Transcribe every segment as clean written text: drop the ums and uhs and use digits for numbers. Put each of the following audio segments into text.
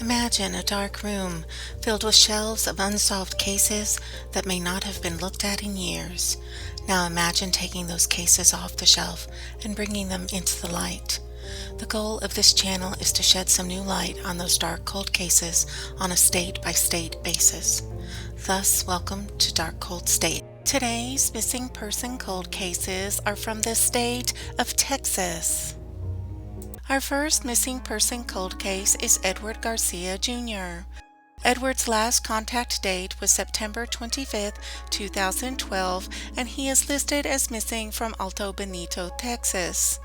Imagine a dark room filled with shelves of unsolved cases that may not have been looked at in years. Now imagine taking those cases off the shelf and bringing them into the light. The goal of this channel is to shed some new light on those dark cold cases on a state-by-state basis. Thus, welcome to Dark Cold State. Today's missing person cold cases are from the state of Texas. Our first missing person cold case is Edward Garcia Jr. Edward's last contact date was September 25, 2012, and he is listed as missing from Alto Bonito, Texas.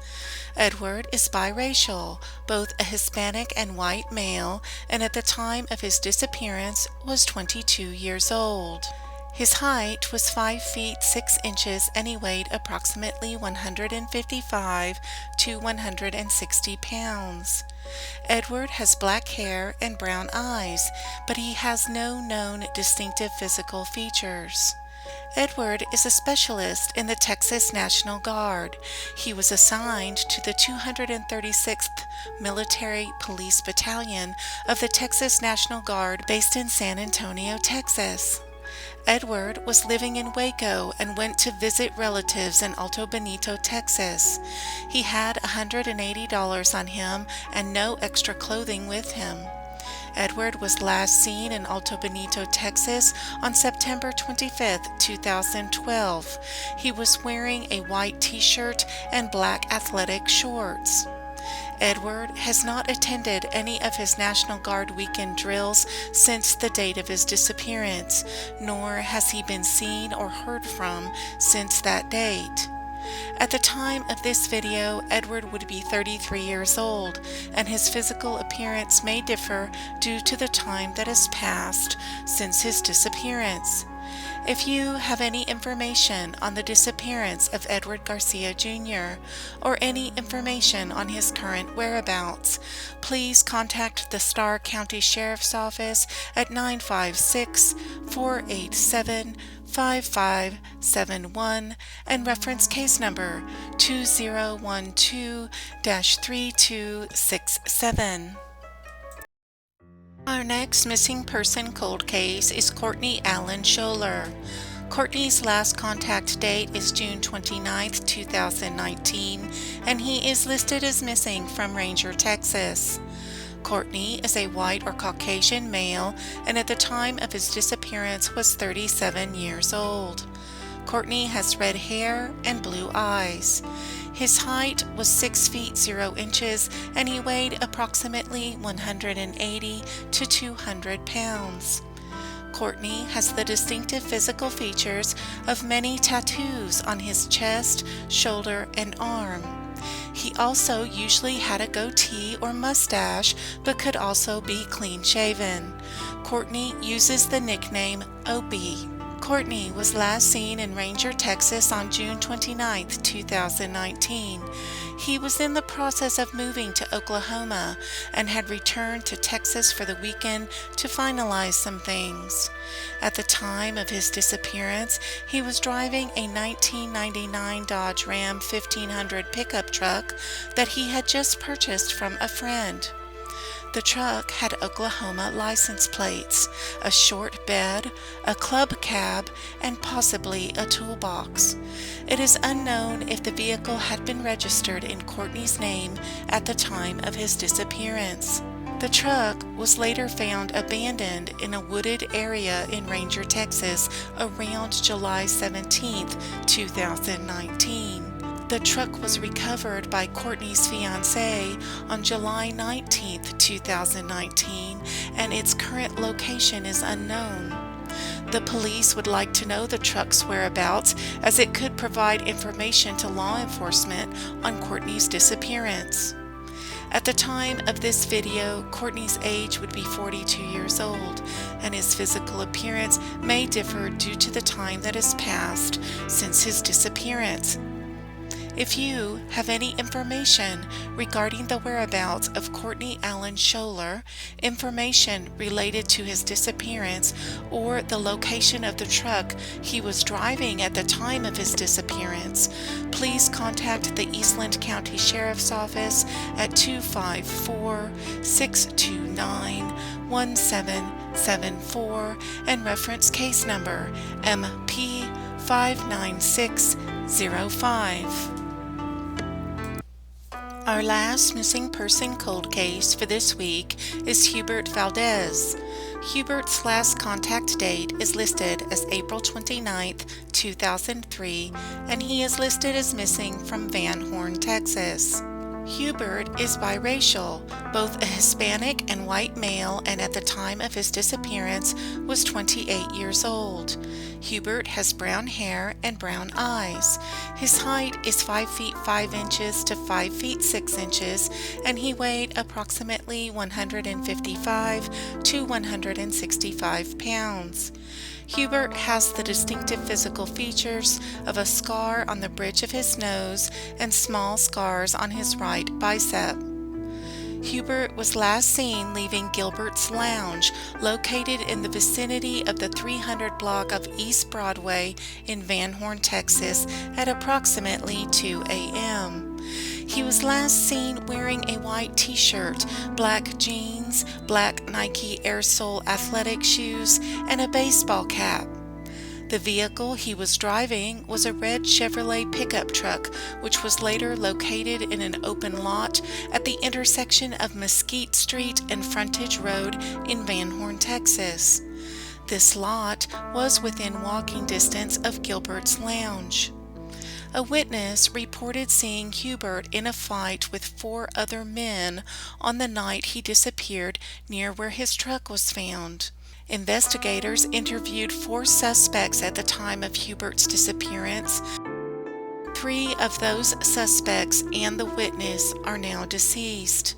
Edward is biracial, both a Hispanic and white male, and at the time of his disappearance was 22 years old. His height was 5 feet 6 inches and he weighed approximately 155 to 160 pounds. Edward has black hair and brown eyes, but he has no known distinctive physical features. Edward is a specialist in the Texas National Guard. He was assigned to the 236th Military Police Battalion of the Texas National Guard based in San Antonio, Texas. Edward was living in Waco and went to visit relatives in Alto Bonito, Texas. He had $180 on him and no extra clothing with him. Edward was last seen in Alto Bonito, Texas on September 25, 2012. He was wearing a white t-shirt and black athletic shorts. Edward has not attended any of his National Guard weekend drills since the date of his disappearance, nor has he been seen or heard from since that date. At the time of this video, Edward would be 33 years old, and his physical appearance may differ due to the time that has passed since his disappearance. If you have any information on the disappearance of Edward Garcia Jr. or any information on his current whereabouts, please contact the Starr County Sheriff's Office at 956-487-5571 and reference case number 2012-3267. Our next missing person cold case is Courtney Allan Sholar. Courtney's last contact date is June 29, 2019, and he is listed as missing from Ranger, Texas. Courtney is a white or Caucasian male, and at the time of his disappearance was 37 years old. Courtney has red hair and blue eyes. His height was 6 feet 0 inches and he weighed approximately 180 to 200 pounds. Courtney has the distinctive physical features of many tattoos on his chest, shoulder, and arm. He also usually had a goatee or mustache, but could also be clean-shaven. Courtney uses the nickname Opie. Courtney was last seen in Ranger, Texas on June 29, 2019. He was in the process of moving to Oklahoma and had returned to Texas for the weekend to finalize some things. At the time of his disappearance, he was driving a 1999 Dodge Ram 1500 pickup truck that he had just purchased from a friend. The truck had Oklahoma license plates, a short bed, a club cab, and possibly a toolbox. It is unknown if the vehicle had been registered in Courtney's name at the time of his disappearance. The truck was later found abandoned in a wooded area in Ranger, Texas around July 17, 2019. The truck was recovered by Courtney's fiancé on July 19, 2019, and its current location is unknown. The police would like to know the truck's whereabouts as it could provide information to law enforcement on Courtney's disappearance. At the time of this video, Courtney's age would be 42 years old, and his physical appearance may differ due to the time that has passed since his disappearance. If you have any information regarding the whereabouts of Courtney Allan Sholar, information related to his disappearance, or the location of the truck he was driving at the time of his disappearance, please contact the Eastland County Sheriff's Office at 254-629-1774 and reference case number MP 59605. Our last missing person cold case for this week is Hubert Valdez. Hubert's last contact date is listed as April 29th, 2003, and he is listed as missing from Van Horn, Texas. Hubert is biracial, both a Hispanic and white male, and at the time of his disappearance was 28 years old. Hubert has brown hair and brown eyes. His height is 5 feet 5 inches to 5 feet 6 inches, and he weighed approximately 155 to 165 pounds. Hubert has the distinctive physical features of a scar on the bridge of his nose and small scars on his right bicep. Hubert was last seen leaving Gilbert's Lounge, located in the vicinity of the 300 block of East Broadway in Van Horn, Texas, at approximately 2 a.m. He was last seen wearing a white t-shirt, black jeans, black Nike Air Sole athletic shoes, and a baseball cap. The vehicle he was driving was a red Chevrolet pickup truck, which was later located in an open lot at the intersection of Mesquite Street and Frontage Road in Van Horn, Texas. This lot was within walking distance of Gilbert's Lounge. A witness reported seeing Hubert in a fight with 4 other men on the night he disappeared near where his truck was found. Investigators interviewed 4 suspects at the time of Hubert's disappearance. 3 of those suspects and the witness are now deceased.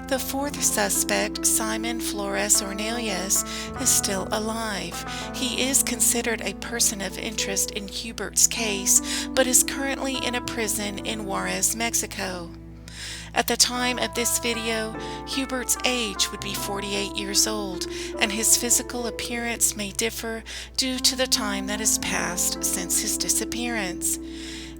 The 4th suspect, Simon Flores Ornelas, is still alive. He is considered a person of interest in Hubert's case, but is currently in a prison in Juarez, Mexico. At the time of this video, Hubert's age would be 48 years old, and his physical appearance may differ due to the time that has passed since his disappearance.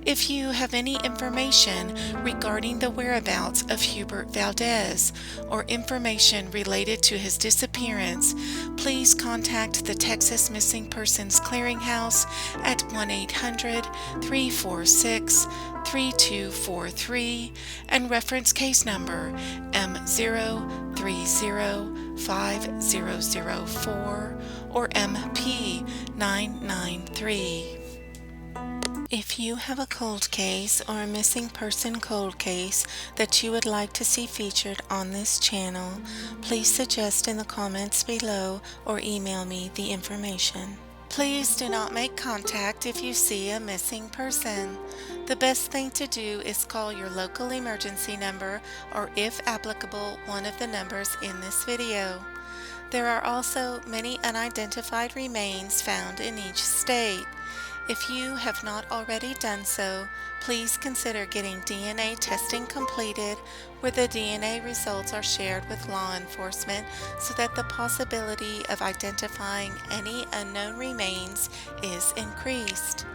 If you have any information regarding the whereabouts of Hubert Valdez or information related to his disappearance, please contact the Texas Missing Persons Clearinghouse at 1-800-346-3243 and reference case number M0305004 or MP 993. If you have a cold case or a missing person cold case that you would like to see featured on this channel, please suggest in the comments below or email me the information. Please do not make contact if you see a missing person. The best thing to do is call your local emergency number or, if applicable, one of the numbers in this video. There are also many unidentified remains found in each state. If you have not already done so, please consider getting DNA testing completed, where the DNA results are shared with law enforcement so that the possibility of identifying any unknown remains is increased.